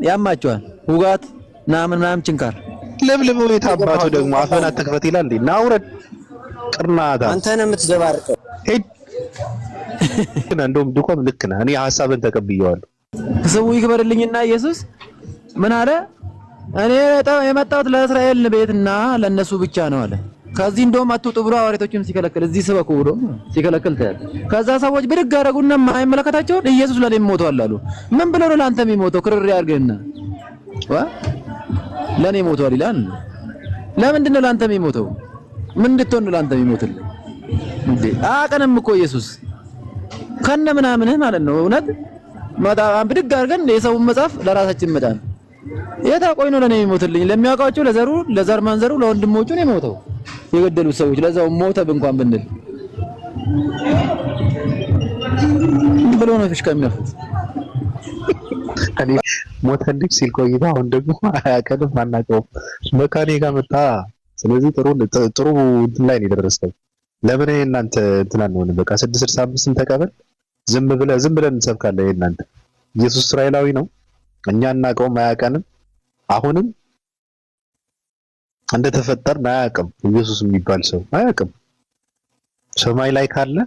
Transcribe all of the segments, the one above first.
ያማቸዋል ውጋት ምናምን ችንካር ለብልበው የታባቱ ደግሞ አፈና ተከፈት ይላል እንዴ ናውረድ ቅርናታ አንተ ነህ የምትዘባርቀው እንደውም ድኮም ልክ ነህ እኔ ሐሳብን ተቀብየዋለሁ ስሙ ይክበርልኝና ኢየሱስ ምን አለ እኔ የመጣሁት ለእስራኤል ቤትና ለነሱ ብቻ ነው አለ ከዚህ እንደውም አትውጡ ብሎ ሐዋርያቶችን ሲከለክል እዚህ ስበኩ ብሎ ሲከለክል ታያል ከዛ ሰዎች ብድግ አደረጉና የማይመለከታቸው ኢየሱስ ለኔ ሞቷል አሉ ምን ብለው ነው ላንተ የሚሞተው ክርር ያርገና ለኔ ሞቷል ይላል ለምንድን ነው ላንተ የሚሞተው ምን እንድትሆን ነው ላንተ የሚሞትልህ እንዴ አቀንም እኮ ኢየሱስ ከነ ምናምንህ ማለት ነው እውነት ማዳም ብድግ አድርገን የሰውን መጽሐፍ ለራሳችን መዳን የታቆይ ነው ለኔ የሚሞትልኝ ለሚያውቃቸው ለዘር ማንዘሩ ለወንድሞቹ ነው የሞተው የገደሉት ሰዎች ለዛው ሞተ እንኳን ብንል ብሎ ነው ፍሽካ የሚነፉት እኔ ሞተልኝ ሲል ቆይታ አሁን ደግሞ አያቀንም አናውቀውም መካኔ ጋር መጣ ስለዚህ ጥሩ እንትን ላይ ነው የደረሰው ለምን እናንተ እንትን አንሆን በቃ 665ን ተቀበል ዝም ብለን እንሰብካለን እናንተ ኢየሱስ እስራኤላዊ ነው እኛ እናውቀውም አያቀንም አሁንም እንደተፈጠርን አያውቅም ኢየሱስ የሚባል ሰው አያውቅም ሰማይ ላይ ካለ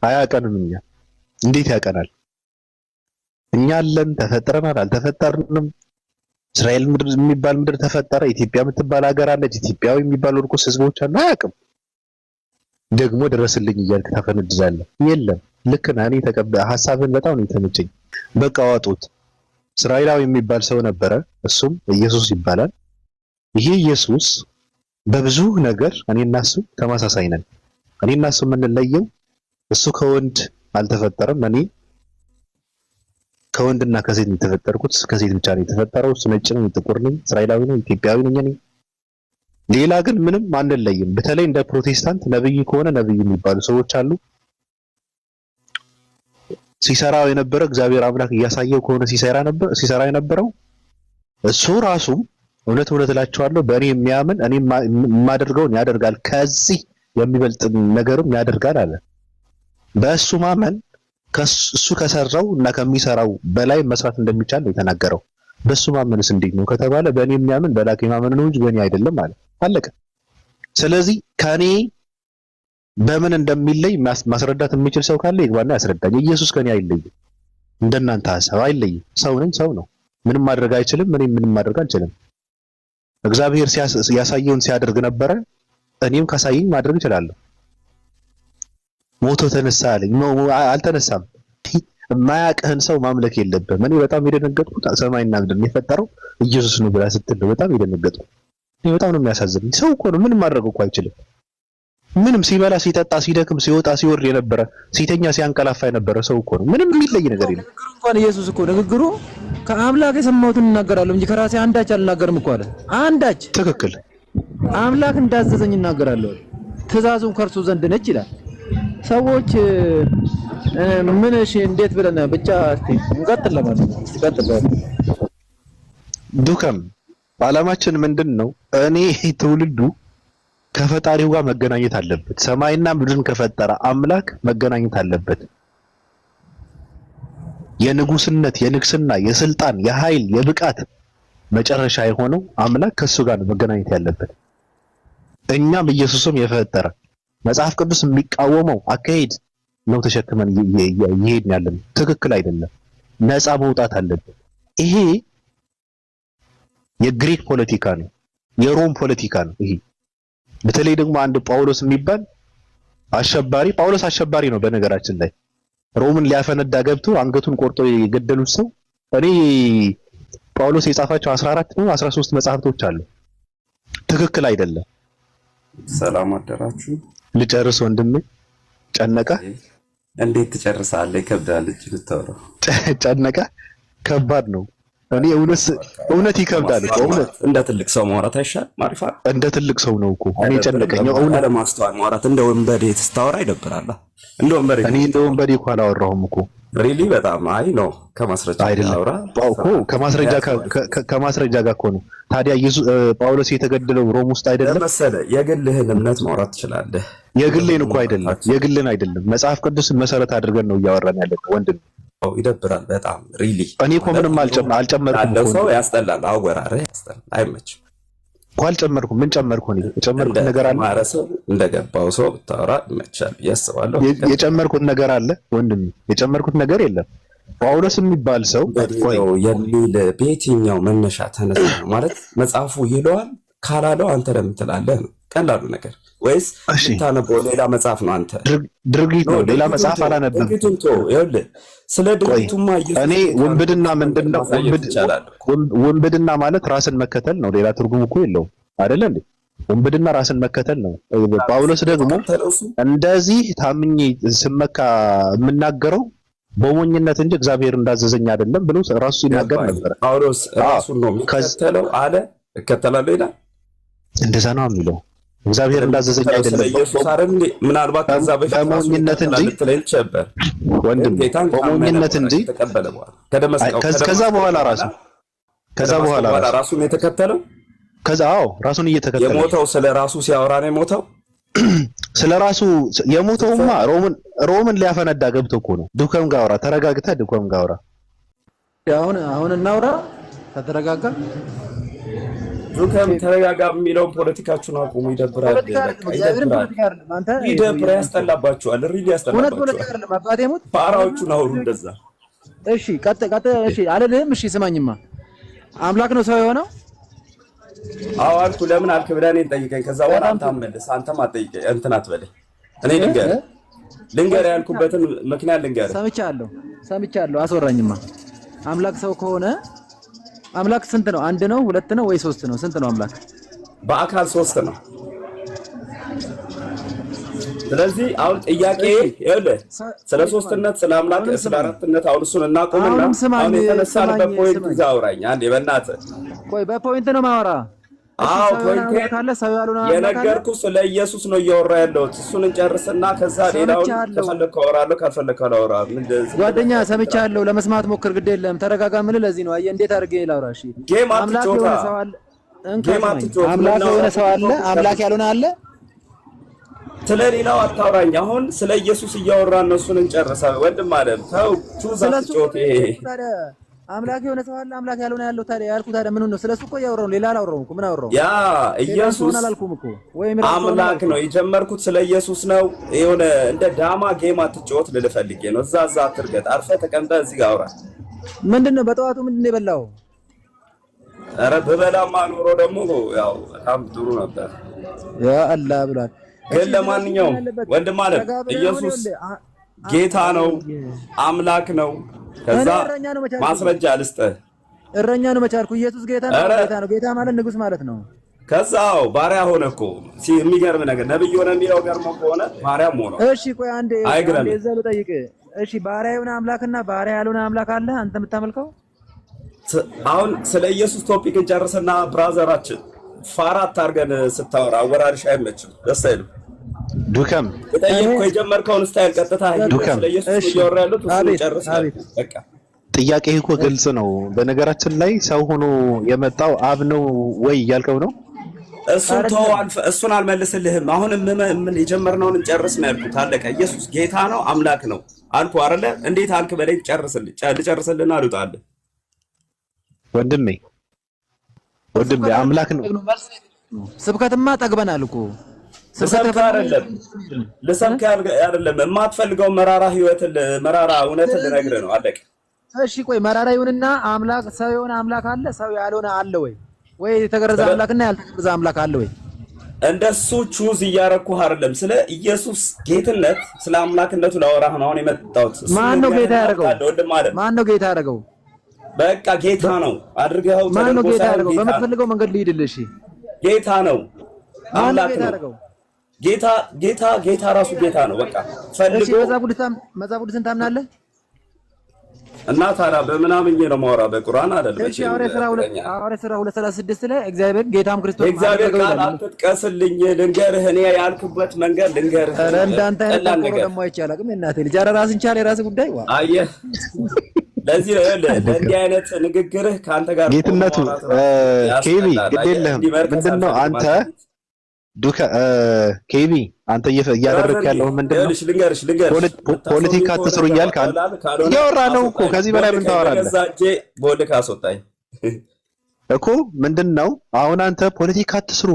አያውቀንም እኛ እንዴት ያውቀናል እኛ አለን ተፈጥረናል አልተፈጠርንም እስራኤል ምድር የሚባል ምድር ተፈጠረ ኢትዮጵያ የምትባል ሀገር አለች ኢትዮጵያዊ የሚባል ወርቁስ ህዝቦች አሉ አያውቅም ደግሞ ድረስልኝ እያልክ ታፈነድዛለህ የለም ልክ ነህ እኔ ሐሳብን በጣም ነው የተመቸኝ በቃ ዋጡት እስራኤላዊ የሚባል ሰው ነበረ እሱም ኢየሱስ ይባላል ይሄ ኢየሱስ በብዙ ነገር እኔና እሱ ተመሳሳይ ነን እኔና እሱ የምንለየው እሱ ከወንድ አልተፈጠረም እኔ ከወንድና ከሴት ነው የተፈጠርኩት ከሴት ብቻ ነው የተፈጠረው እሱ ነጭ ነው ጥቁር ነው እስራኤላዊ ነው ኢትዮጵያዊ ነኝ እኔ ሌላ ግን ምንም አንለይም በተለይ እንደ ፕሮቴስታንት ነብይ ከሆነ ነብይ የሚባሉ ሰዎች አሉ ሲሰራው የነበረ እግዚአብሔር አምላክ እያሳየው ከሆነ ሲሰራ የነበረው እሱ ራሱ እውነት እላችኋለሁ በእኔ የሚያምን እኔ የማደርገውን ያደርጋል ከዚህ የሚበልጥ ነገርም ያደርጋል አለ በእሱ ማመን ከሱ ከሰራው እና ከሚሰራው በላይ መስራት እንደሚቻል ነው የተናገረው በሱ ማመንስ እንዴት ነው ከተባለ በእኔ የሚያምን በላከ ማመን ነው እንጂ በእኔ አይደለም ማለት አለቀ ስለዚህ ከኔ በምን እንደሚለይ ማስረዳት የሚችል ሰው ካለ ይግባና ያስረዳኝ ኢየሱስ ከኔ አይለይም እንደናንተ ሐሳብ አይለይም ሰው ነኝ ሰው ነው ምንም ማድረግ አይችልም ምንም ማድረግ አልችልም እግዚአብሔር ያሳየውን ሲያደርግ ነበር እኔም ካሳየኝ ማድረግ እችላለሁ ሞቶ ተነሳ አለኝ አልተነሳም የማያውቅህን ሰው ማምለክ የለብህም እኔ በጣም የደነገጥኩት ሰማይና ምድርን የፈጠረው ኢየሱስ ነው ብላ ስትል በጣም የደነገጥኩት በጣም ነው የሚያሳዝነኝ ሰው እኮ ነው ምንም ማድረግ እኮ አይችልም ምንም ሲበላ ሲጠጣ ሲደክም ሲወጣ ሲወርድ የነበረ ሲተኛ ሲያንቀላፋ የነበረ ሰው እኮ ነው ምንም የሚለይ ነገር የለም እንኳን ኢየሱስ እኮ ንግግሩ ከአምላክ የሰማሁትን እናገራለሁ እንጂ ከራሴ አንዳች አልናገርም እኮ አለ አንዳች ትክክል አምላክ እንዳዘዘኝ እናገራለሁ ትእዛዙን ከእርሱ ዘንድ ነች ይላል ሰዎች ምን እሺ እንዴት ብለን ብቻ እስቲ እንቀጥል ለማለት ነው እንቀጥል ዱከም ዓላማችን ምንድነው እኔ ትውልዱ ከፈጣሪው ጋር መገናኘት አለበት ሰማይና ምድርን ከፈጠረ አምላክ መገናኘት አለበት የንጉስነት የንግስና የስልጣን የኃይል የብቃት መጨረሻ የሆነው አምላክ ከሱ ጋር መገናኘት ያለበት እኛም ኢየሱስም የፈጠረ መጽሐፍ ቅዱስ የሚቃወመው አካሄድ ነው ተሸክመን ይሄድን ያለን ትክክል አይደለም ነፃ መውጣት አለበት ይሄ የግሪክ ፖለቲካ ነው የሮም ፖለቲካ ነው ይሄ በተለይ ደግሞ አንድ ጳውሎስ የሚባል አሸባሪ ጳውሎስ አሸባሪ ነው በነገራችን ላይ ሮምን ሊያፈነዳ ገብቶ አንገቱን ቆርጦ የገደሉት ሰው እኔ ጳውሎስ የጻፋቸው 14 ነው 13 መጽሐፍቶች አሉ ትክክል አይደለም ሰላም አደራችሁ ልጨርስ ወንድሜ ጨነቀ እንዴት ትጨርሳለህ ይከብዳል እጅ ልታወራ ጨነቀ ከባድ ነው እኔ እውነት ይከብዳል እኮ እውነት እንደ ትልቅ ሰው ማውራት አይሻል ማሪፋ እንደ ትልቅ ሰው ነው እኮ እኔ ጨነቀኝ እውነት ለማስተዋል ማውራት እንደ ወንበዴ ተስታወራ ይደብራል እንደ ወንበዴ እኔ እንደ ወንበዴ እኮ አላወራሁም እኮ ሪሊ በጣም አይ ነው ከማስረጃ አውራ እኮ ከማስረጃ ጋር እኮ ነው ታዲያ ኢየሱስ ጳውሎስ የተገደለው ሮም ውስጥ አይደለም መሰለ የግልህን እምነት ማውራት ትችላለህ የግሌን እኮ አይደለም የግልን አይደለም መጽሐፍ ቅዱስን መሰረት አድርገን ነው እያወራን ያለነው ወንድም ይደብራል በጣም ሪሊ። እኔ እኮ ምንም አልጨመርኩም ያለው ሰው ያስጠላል። አወራርህ ያስጠላል፣ አይመችም እኮ አልጨመርኩም። ምን ጨመርኩ? እኔ የጨመርኩት ነገር አለ? ማረሰው እንደገባው ሰው ብታወራ ይመቻል ያስባለሁ። የጨመርኩት ነገር አለ ወንድም? የጨመርኩት ነገር የለም። ጳውሎስ የሚባል ሰው የሚል በየትኛው መነሻ ተነሳ ነው ማለት መጽሐፉ ይለዋል ካላለው አንተ ለምን ትላለህ ነው ቀላሉ ነገር። ወይስ ታነበው ሌላ መጽሐፍ ነው? አንተ ድርጊት ነው ሌላ መጽሐፍ አላነበብም። ድርጊቱን ይኸውልህ ስለ ድርጊቱማ እኔ ውንብድና ምንድነው? ውንብድና ማለት ራስን መከተል ነው። ሌላ ትርጉም እኮ የለውም አይደለ እንዴ? ውንብድና ራስን መከተል ነው። ጳውሎስ ደግሞ እንደዚህ ታምኜ ስመካ የምናገረው በሞኝነት እንጂ እግዚአብሔር እንዳዘዘኝ አይደለም ብሎ ራሱ ሲናገር ነበር። ጳውሎስ ራሱን ነው የሚከተለው አለ። እከተላለሁ ይላል። እንደዛ ነው የሚለው። እግዚአብሔር እንዳዘዘኝ አይደለም ኢየሱስ አይደል? ምናልባት ከዛ በፊት በሞኝነት እንጂ ወንድም በሞኝነት እንጂ ተቀበለ በኋላ ከዛ በኋላ ራሱን የተከተለው ራሱን እየተከተለ የሞተው ስለ ራሱ ሲያወራ ነው የሞተው። ስለ ራሱ የሞተውማ ሮምን ሊያፈነዳ ገብቶ እኮ ነው። ዱከም ጋር አውራ፣ ተረጋግተህ ዱከም ጋር አውራ። አሁን እናውራ ከተረጋጋ። ዱከም ተረጋጋ የሚለውን ፖለቲካችሁን አቁሙ። ይደብራል፣ ይደብራል፣ ያስጠላባችኋል፣ ሪሊ ያስጠላባችኋል። ፓራዎቹን አውሩ እንደዛ። እሺ ቀጥ እሺ አልልህም። እሺ ስማኝማ፣ አምላክ ነው ሰው የሆነው? አዎ አልኩ። ለምን አልክ ብለህ እኔን ጠይቀኝ። ከዛ በኋላ አንተ አትመልስ። አንተም አትጠይቀኝ፣ እንትን አትበለኝ። እኔ ልንገርህ ያልኩበትን ምክንያት ልንገርህ። ሰምቻለሁ። አስወራኝማ። አምላክ ሰው ከሆነ አምላክ ስንት ነው? አንድ ነው? ሁለት ነው? ወይ ሶስት ነው? ስንት ነው አምላክ? በአካል ሶስት ነው። ስለዚህ አሁን ጥያቄ ይኸውልህ ስለ ሶስትነት፣ ስለ አምላክ፣ ስለ አራትነት አሁን እሱን እናቆምና አሁን የተነሳንበት ፖይንት ይዘህ አውራኝ አንዴ በእናትህ። ቆይ በፖይንት ነው ማወራ። አዎ ፖይንት ካለ ሰው ያሉና የነገርኩህ ስለ ኢየሱስ ነው እያወራ ያለሁት። እሱን እንጨርስና ከዛ ሌላውን ከፈለክ አወራለሁ፣ ካልፈለክ አላወራም። ጓደኛ ሰምቻለሁ፣ ለመስማት ሞክር፣ ግድ የለም ተረጋጋ። ምን ለዚህ ነው አየህ፣ እንዴት አድርጌ ላውራ? እሺ አምላክ የሆነ ሰው አለ፣ አምላክ ያልሆነ አለ። ስለሌላው አታውራኝ። አሁን ስለ ኢየሱስ እያወራን ነው። እሱን እንጨርሳ ወንድም አለም ተው ቹዛስጮት ይሄ አምላክ የሆነ ሰው አለ፣ አምላክ ያልሆነ ያለው ታዲያ ያልኩት ታዲያ ምን ነው? ስለሱ እኮ ያወራው ሌላ አላወራውም እኮ። ምን አወራው? ያ ኢየሱስ አምላክ ነው። የጀመርኩት ስለ ኢየሱስ ነው። የሆነ እንደ ዳማ ጌም አትጫወት ልልህ ፈልጌ ነው። እዛ አትርገጥ። አርፈህ ተቀምጠህ እዚህ ጋር አውራ። ምንድነው በጠዋቱ ምንድነው የበላው? ኧረ በበላማ ኖሮ ደግሞ ያው በጣም ጥሩ ነበር። ያ አላህ ብሏል። ግን ለማንኛውም ወንድም አለም ኢየሱስ ጌታ ነው፣ አምላክ ነው። ከዛ ማስረጃ ልስጥህ። እረኛ ነው መቻልኩ። ኢየሱስ ጌታ ነው። ጌታ ማለት ንጉስ ማለት ነው። ከዛው ባሪያ ሆነ እኮ። የሚገርም ነገር ነብይ ሆነ የሚለው ገርሞ ከሆነ ባሪያም ሆነ። እሺ ቆይ አንዴ እዛ ልጠይቅ። እሺ ባሪያ የሆነ አምላክና ባሪያ ያልሆነ አምላክ አለ አንተ የምታመልከው? አሁን ስለ ኢየሱስ ቶፒክ እንጨርስና ብራዘራችን ፋራት አድርገን ስታወራ አወራርሽ አይመችም፣ ደስ አይልም። ዱከም ጠየቅኩህ፣ የጀመርከውን ስታይል ቀጥታ ስለ ኢየሱስ እያወራ ያሉት እሱን ጨርሰህ በቃ። ጥያቄ እኮ ግልጽ ነው። በነገራችን ላይ ሰው ሆኖ የመጣው አብ ነው ወይ እያልከው ነው? እሱን አልመልስልህም። አሁን ምን የጀመርነውን እንጨርስ ነው ያልኩት። አለቀ። ኢየሱስ ጌታ ነው አምላክ ነው አልኩህ አይደለ? እንዴት አልክ በለኝ። ልጨርስልህና አልወጣልህ። ወንድሜ አምላክ ነው። ስብከትማ ጠግበናል እኮ። ስብከት አይደለም የማትፈልገው መራራ ህይወትን መራራ እውነትን ልነግርህ ነው። አለቀ። እሺ ቆይ መራራ ይሁንና አምላክ ሰው የሆነ አምላክ አለ፣ ሰው ያልሆነ አለ ወይ? ወይ የተገረዘ አምላክና ያልተገረዘ አምላክ አለ ወይ? እንደሱ ቹዝ እያረኩህ አይደለም። ስለ ኢየሱስ ጌትነት ስለ አምላክነቱ ላወራህ ነው አሁን የመጣሁት። ማን ነው ጌታ ያደረገው? ማን ነው ጌታ ያደረገው? በቃ ጌታ ነው አድርገው። ማን ነው ጌታ ያደረገው? በምትፈልገው መንገድ ልሂድልህ። እሺ ጌታ ነው አምላክ ነው። ጌታ ራሱ ጌታ ነው። በቃ ፈልጎ። እሺ መጽሐፍ ቅዱስን ታምናለህ? እና ታዲያ በምናምኜ ነው የማወራህ? በቁርአን አይደለም። እሺ ሐዋርያት ሥራ 2:36 ላይ እግዚአብሔር ጌታም ክርስቶስ እግዚአብሔር ቃል አትጥቀስልኝ፣ ልንገርህ። እኔ ያልክበት መንገድ ልንገርህ። ኧረ እንዳንተ አይነት ቆሮ ደግሞ አይቻልም። እናቴ ልጅ ኧረ ራስን ቻል፣ የራስህ ጉዳይ። አየህ፣ ለዚህ ነው ለእንዲህ አይነት ንግግርህ ከአንተ ጋር ጌትነቱ ኬቢ ግድ የለህም። ምንድነው አንተ ዱካ ኬቢ አንተ እያደረክ ያለው ምንድነው? ልንገርሽ ፖለቲካ አትስሩ እያልክ እያወራ ነው እኮ። ከዚህ በላይ ምን ታወራለህ? ከዛጄ ቦልካ አስወጣኝ እኮ ምንድነው? አሁን አንተ ፖለቲካ አትስሩ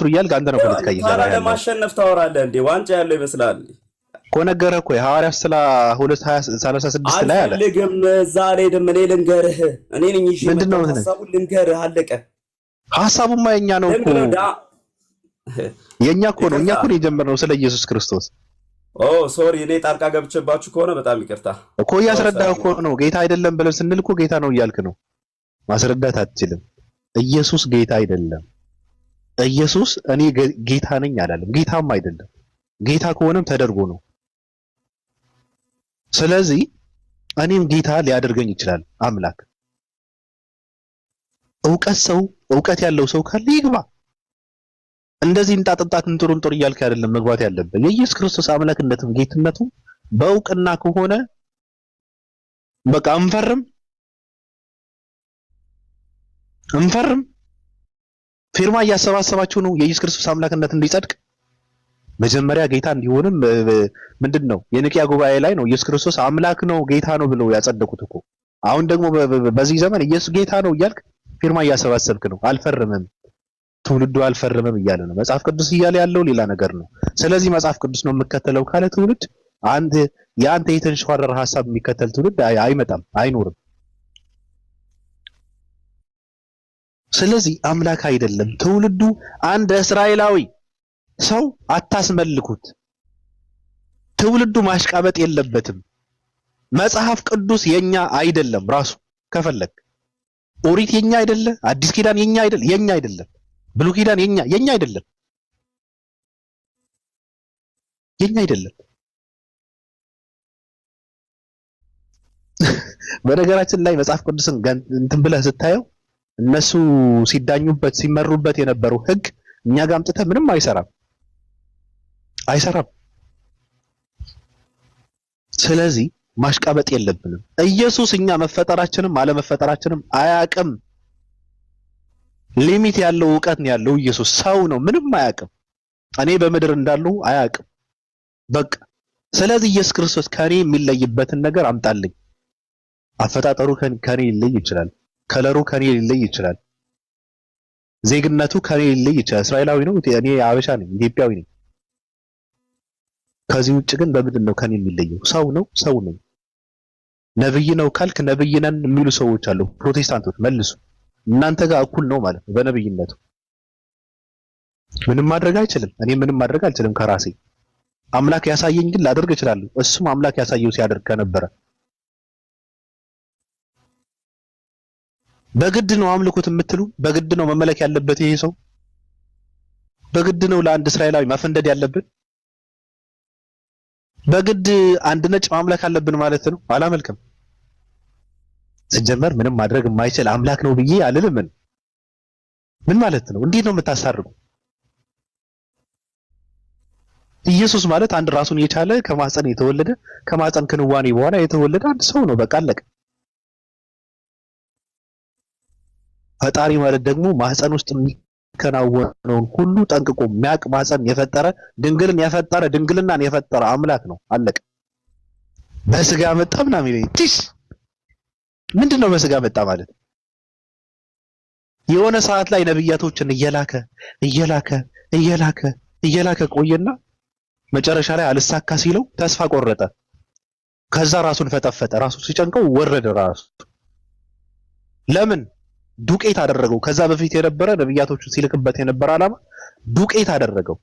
እያልክ አንተ ነው ፖለቲካ እየሰራ ያለው። ለማሸነፍ ታወራለህ እንዴ? ዋንጫ ያለው ይመስላል እኮ ነገረ እኮ የሐዋርያት ስራ 2:36 ላይ አለ። አልፈልግም ዛሬ ደም እኔ ልንገርህ፣ እኔ ነኝ እሺ። ምንድነው ሐሳቡን ልንገርህ፣ አለቀ። ሐሳቡማ የኛ ነው እኮ የኛ እኮ ነው። እኛ እኮ ነው የጀመርነው ስለ ኢየሱስ ክርስቶስ። ሶሪ እኔ ጣልቃ ገብቼባችሁ ከሆነ በጣም ይቅርታ እኮ። እያስረዳህ እኮ ነው። ጌታ አይደለም ብለን ስንል እኮ ጌታ ነው እያልክ ነው። ማስረዳት አትችልም። ኢየሱስ ጌታ አይደለም። ኢየሱስ እኔ ጌታ ነኝ አላለም። ጌታም አይደለም። ጌታ ከሆነም ተደርጎ ነው። ስለዚህ እኔም ጌታ ሊያደርገኝ ይችላል አምላክ። እውቀት ያለው ሰው ካለ ይግባ። እንደዚህ እንጣጥጣት እንጥሩንጥር እያልክ አይደለም መግባት ያለበት። የኢየሱስ ክርስቶስ አምላክነቱም ጌትነቱም በእውቅና ከሆነ በቃ እንፈርም። ፊርማ እያሰባሰባችሁ ነው የኢየሱስ ክርስቶስ አምላክነት እንዲጸድቅ። መጀመሪያ ጌታ እንዲሆንም ምንድነው የኒቅያ ጉባኤ ላይ ነው ኢየሱስ ክርስቶስ አምላክ ነው ጌታ ነው ብለው ያጸደቁት እኮ። አሁን ደግሞ በዚህ ዘመን ኢየሱስ ጌታ ነው እያልክ ፊርማ እያሰባሰብክ ነው። አልፈርምም፣ ትውልዱ አልፈርምም እያለ ነው። መጽሐፍ ቅዱስ እያለ ያለው ሌላ ነገር ነው። ስለዚህ መጽሐፍ ቅዱስ ነው የምከተለው ካለ ትውልድ የአንተ የተንሸዋረረ ሐሳብ የሚከተል ትውልድ አይመጣም፣ አይኖርም። ስለዚህ አምላክ አይደለም ትውልዱ። አንድ እስራኤላዊ ሰው አታስመልኩት። ትውልዱ ማሽቃበጥ የለበትም። መጽሐፍ ቅዱስ የኛ አይደለም። ራሱ ከፈለክ ኦሪት የኛ አይደለ፣ አዲስ ኪዳን የኛ አይደለም፣ ብሉይ ኪዳን የኛ አይደለም። በነገራችን ላይ መጽሐፍ ቅዱስን እንትን ብለህ ስታየው እነሱ ሲዳኙበት ሲመሩበት የነበረው ሕግ እኛ ጋር አምጥተህ ምንም አይሰራም። ስለዚህ ማሽቃበጥ የለብንም። ኢየሱስ እኛ መፈጠራችንም አለመፈጠራችንም አያቅም። ሊሚት ያለው እውቀት ነው ያለው። ኢየሱስ ሰው ነው፣ ምንም አያቅም። እኔ በምድር እንዳለው አያቅም። በቃ ስለዚህ ኢየሱስ ክርስቶስ ከኔ የሚለይበትን ነገር አምጣልኝ። አፈጣጠሩ ከኔ ሊለይ ይችላል። ከለሩ ከኔ ሊለይ ይችላል። ዜግነቱ ከኔ ሊለይ ይችላል። እስራኤላዊ ነው፣ እኔ አበሻ ነኝ፣ ኢትዮጵያዊ ነኝ። ከዚህ ውጭ ግን በምንድን ነው ከኔ የሚለየው? ሰው ነው። ነብይ ነው ካልክ ነብይ ነን የሚሉ ሰዎች አሉ። ፕሮቴስታንቶች መልሱ። እናንተ ጋር እኩል ነው ማለት ነው በነብይነቱ። ምንም ማድረግ አይችልም። እኔ ምንም ማድረግ አልችልም ከራሴ። አምላክ ያሳየኝ ግን ላደርግ እችላለሁ። እሱም አምላክ ያሳየው ሲያደርግ ከነበረ በግድ ነው አምልኩት የምትሉ፣ በግድ ነው መመለክ ያለበት ይሄ ሰው፣ በግድ ነው ለአንድ እስራኤላዊ ማፈንደድ ያለብን፣ በግድ አንድ ነጭ ማምለክ አለብን ማለት ነው። አላመልክም። ሲጀመር ምንም ማድረግ የማይችል አምላክ ነው ብዬ አልልም። ምን ማለት ነው? እንዴት ነው የምታሳርጉ? ኢየሱስ ማለት አንድ ራሱን የቻለ ከማህፀን የተወለደ ከማህፀን ክንዋኔ በኋላ የተወለደ አንድ ሰው ነው። በቃ አለቀ። ፈጣሪ ማለት ደግሞ ማህፀን ውስጥ የሚከናወነውን ሁሉ ጠንቅቆ የሚያውቅ ማህፀን የፈጠረ ድንግልናን የፈጠረ አምላክ ነው። አለቀ። በስጋ መጣ ምናምን ይለኝ ቲስ ምንድነው? በስጋ መጣ ማለት የሆነ ሰዓት ላይ ነብያቶችን እየላከ ቆየና መጨረሻ ላይ አልሳካ ሲለው ተስፋ ቆረጠ። ከዛ ራሱን ፈጠፈጠ። ራሱ ሲጨንቀው ወረደ። ራሱ ለምን ዱቄት አደረገው? ከዛ በፊት የነበረ ነብያቶችን ሲልክበት የነበረ ዓላማ ዱቄት አደረገው።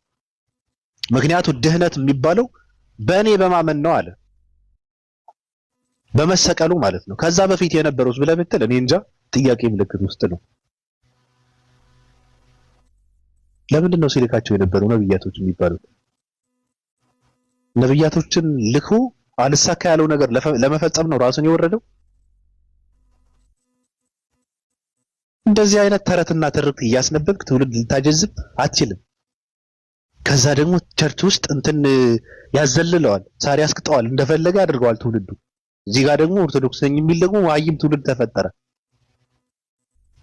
ምክንያቱ ድህነት የሚባለው በእኔ በማመን ነው አለ። በመሰቀሉ ማለት ነው። ከዛ በፊት የነበረውስ ብለህ ብትል እኔ እንጃ፣ ጥያቄ ምልክት ውስጥ ነው። ለምንድን ነው ሲልካቸው የነበረው ነብያቶች የሚባሉት? ነብያቶችን ልኮ አልሳካ ያለው ነገር ለመፈጸም ነው ራሱን የወረደው። እንደዚህ አይነት ተረትና ትርክት እያስነበብክ ትውልድ ልታጀዝብ አትችልም። ከዛ ደግሞ ቸርች ውስጥ እንትን ያዘልለዋል፣ ሳሪ ያስቅጠዋል፣ እንደፈለገ ያደርገዋል ትውልዱ። እዚህ ጋር ደግሞ ኦርቶዶክስ ነኝ የሚል ደግሞ ዋይም ትውልድ ተፈጠረ።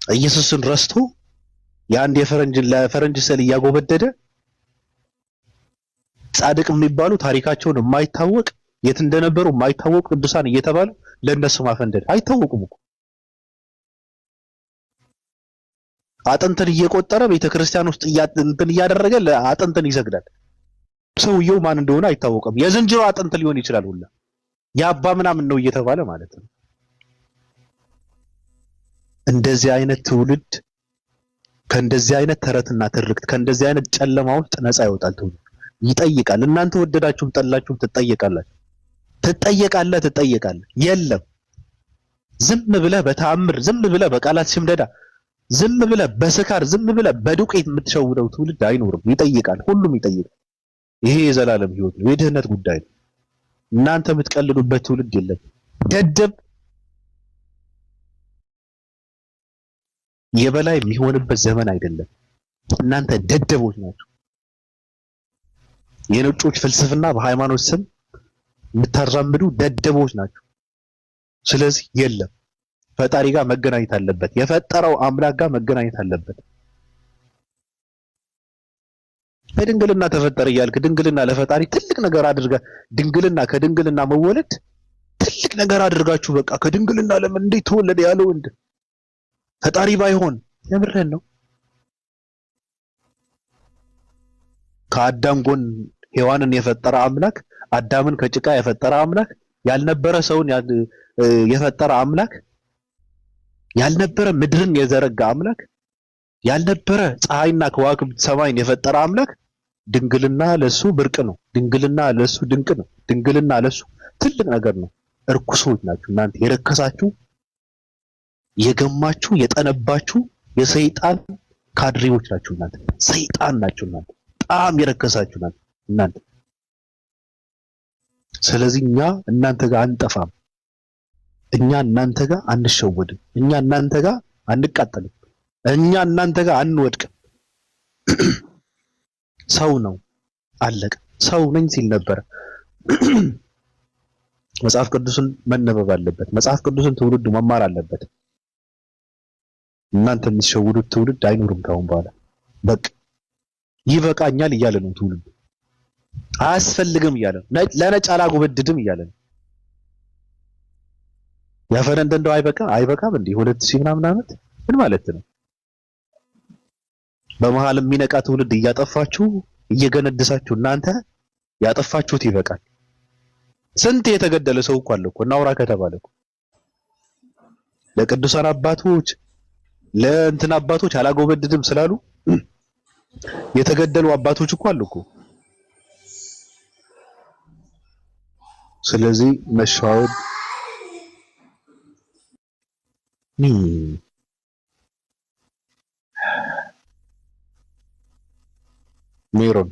ኢየሱስን ረስቶ የአንድ ለፈረንጅ ስዕል እያጎበደደ ጻድቅ የሚባሉ ታሪካቸውን የማይታወቅ የት እንደነበሩ የማይታወቁ ቅዱሳን እየተባሉ ለእነሱ ማፈንደድ አይታወቁም እኮ። አጥንትን እየቆጠረ ቤተክርስቲያን ውስጥ እንትን እያደረገ ለአጥንትን ይሰግዳል። ሰውየው ማን እንደሆነ አይታወቅም። የዝንጀሮ አጥንት ሊሆን ይችላል ሁላ የአባ ምናምን ነው እየተባለ ማለት ነው። እንደዚህ አይነት ትውልድ ከእንደዚህ አይነት ተረትና ትርክት ከእንደዚህ አይነት ጨለማ ውስጥ ነፃ ይወጣል። ትውልድ ይጠይቃል። እናንተ ወደዳችሁም ጠላችሁም ትጠየቃለህ። የለም ዝም ብለህ በተአምር ዝም ብለህ በቃላት ሽምደዳ ዝም ብለህ በስካር ዝም ብለህ በዱቄት የምትሸውደው ትውልድ አይኖርም። ይጠይቃል። ሁሉም ይጠይቃል። ይሄ የዘላለም ህይወት ነው። የድህነት ጉዳይ ነው። እናንተ የምትቀልዱበት ትውልድ የለም። ደደብ የበላይ የሚሆንበት ዘመን አይደለም። እናንተ ደደቦች ናችሁ። የነጮች ፍልስፍና በሃይማኖት ስም የምታራምዱ ደደቦች ናችሁ። ስለዚህ የለም ፈጣሪ ጋር መገናኘት አለበት። የፈጠረው አምላክ ጋር መገናኘት አለበት። በድንግልና ተፈጠረ እያልክ ድንግልና ለፈጣሪ ትልቅ ነገር አድርጋ ከድንግልና መወለድ ትልቅ ነገር አድርጋችሁ በቃ ከድንግልና ለምን እንዴት ተወለደ ያለው ወንድ ፈጣሪ ባይሆን የምርህን ነው። ከአዳም ጎን ሔዋንን የፈጠረ አምላክ አዳምን ከጭቃ የፈጠረ አምላክ ያልነበረ ሰውን የፈጠረ አምላክ ያልነበረ ምድርን የዘረጋ አምላክ ያልነበረ ፀሐይና ከዋክብት ሰማይን የፈጠረ አምላክ ድንግልና ለሱ ብርቅ ነው። ድንግልና ለሱ ድንቅ ነው። ድንግልና ለሱ ትልቅ ነገር ነው። እርኩሶች ናችሁ እናንተ የረከሳችሁ የገማችሁ የጠነባችሁ የሰይጣን ካድሬዎች ናችሁ እናንተ። ሰይጣን ናችሁ እናንተ። በጣም የረከሳችሁ ናችሁ እናንተ። ስለዚህ እኛ እናንተ ጋር አንጠፋም። እኛ እናንተ ጋር አንሸወድም። እኛ እናንተ ጋር አንቃጠልም። እኛ እናንተ ጋር አንወድቅም። ሰው ነው አለቀ። ሰው ነኝ ሲል ነበር። መጽሐፍ ቅዱስን መነበብ አለበት። መጽሐፍ ቅዱስን ትውልዱ መማር አለበት። እናንተ የምትሸውዱት ትውልድ አይኖርም ካሁን በኋላ። በቃ ይበቃኛል እያለ ነው ትውልዱ። አያስፈልግም እያለ ነው። ለነጭ አላጎበድድም እያለ ነው። ያፈነንደ እንደው አይበቃም እንዴ? 2000 ምናምን ዓመት ምን ማለት ነው? በመሃል የሚነቃ ትውልድ እያጠፋችሁ እየገነደሳችሁ እናንተ ያጠፋችሁት ይበቃል። ስንት የተገደለ ሰው እኮ አለ እኮ እናውራ ከተባለ እኮ ለቅዱሳን አባቶች ለእንትን አባቶች አላጎበድድም ስላሉ የተገደሉ አባቶች እኮ አሉ እኮ። ስለዚህ መሻወድ ሜሮን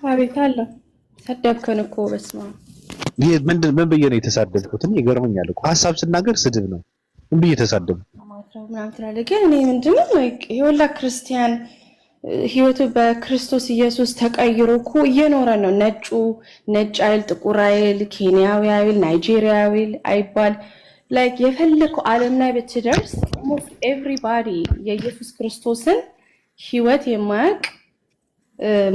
አቤት አለ ሰደብከን እኮ በስማ ይሄ ምን ብዬ ነው የተሳደብኩት? ይገርመኛል እኮ ሐሳብ ስናገር ስድብ ነው። ምን ብዬ ተሳደብኩ? ምናምን ትላለህ። ግን እኔ ምንድነው የወላ ክርስቲያን ህይወቱ በክርስቶስ ኢየሱስ ተቀይሮ እኮ እየኖረ ነው። ነጭ አይል፣ ጥቁር አይል፣ ኬንያዊ አይል፣ ናይጄሪያዊ አይባል ላይክ የፈለከው ዓለም ላይ ብትደርስ ኦልሞስት ኤቭሪባዲ የኢየሱስ ክርስቶስን ህይወት የማያውቅ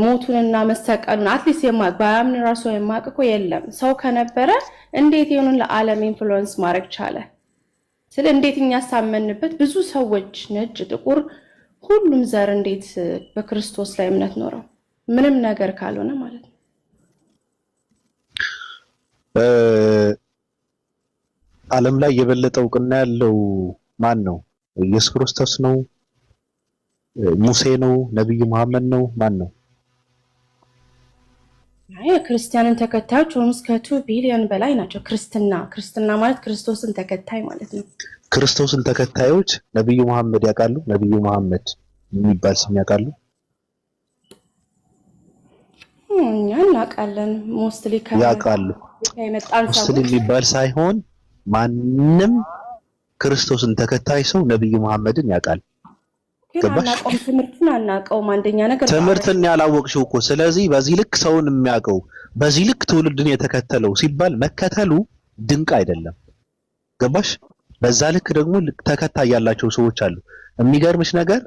ሞቱንና መሰቀሉን አትሊስት የማያውቅ ባያምን ራሱ የማያውቅ እኮ የለም። ሰው ከነበረ እንዴት የሆኑን ለዓለም ኢንፍሉዌንስ ማድረግ ቻለ? ስለ እንዴት እኛ ሳመንበት ብዙ ሰዎች ነጭ፣ ጥቁር ሁሉም ዘር እንዴት በክርስቶስ ላይ እምነት ኖረው ምንም ነገር ካልሆነ ማለት ነው። ዓለም ላይ የበለጠ እውቅና ያለው ማን ነው? ኢየሱስ ክርስቶስ ነው? ሙሴ ነው? ነብዩ መሐመድ ነው? ማን ነው? የክርስቲያንን ተከታዮች ኦልሞስት ከ2 ቢሊዮን በላይ ናቸው። ክርስትና ማለት ክርስቶስን ተከታይ ማለት ነው። ክርስቶስን ተከታዮች ነብዩ መሐመድ ያውቃሉ? ነብዩ መሐመድ የሚባል ስም ያውቃሉ? እኛ እናውቃለን። ሞስትሊ ያውቃሉ። ሙስሊም የሚባል ሳይሆን ማንም ክርስቶስን ተከታይ ሰው ነብዩ መሐመድን ያውቃል። ገባሽ? ትምህርቱን አናውቀውም። አንደኛ ነገር ትምህርትን ያላወቅሽው እኮ። ስለዚህ በዚህ ልክ ሰውን የሚያውቀው በዚህ ልክ ትውልድን የተከተለው ሲባል መከተሉ ድንቅ አይደለም። ገባሽ? በዛ ልክ ደግሞ ተከታይ ያላቸው ሰዎች አሉ። የሚገርምሽ ነገር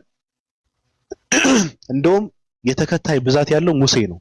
እንደውም የተከታይ ብዛት ያለው ሙሴ ነው።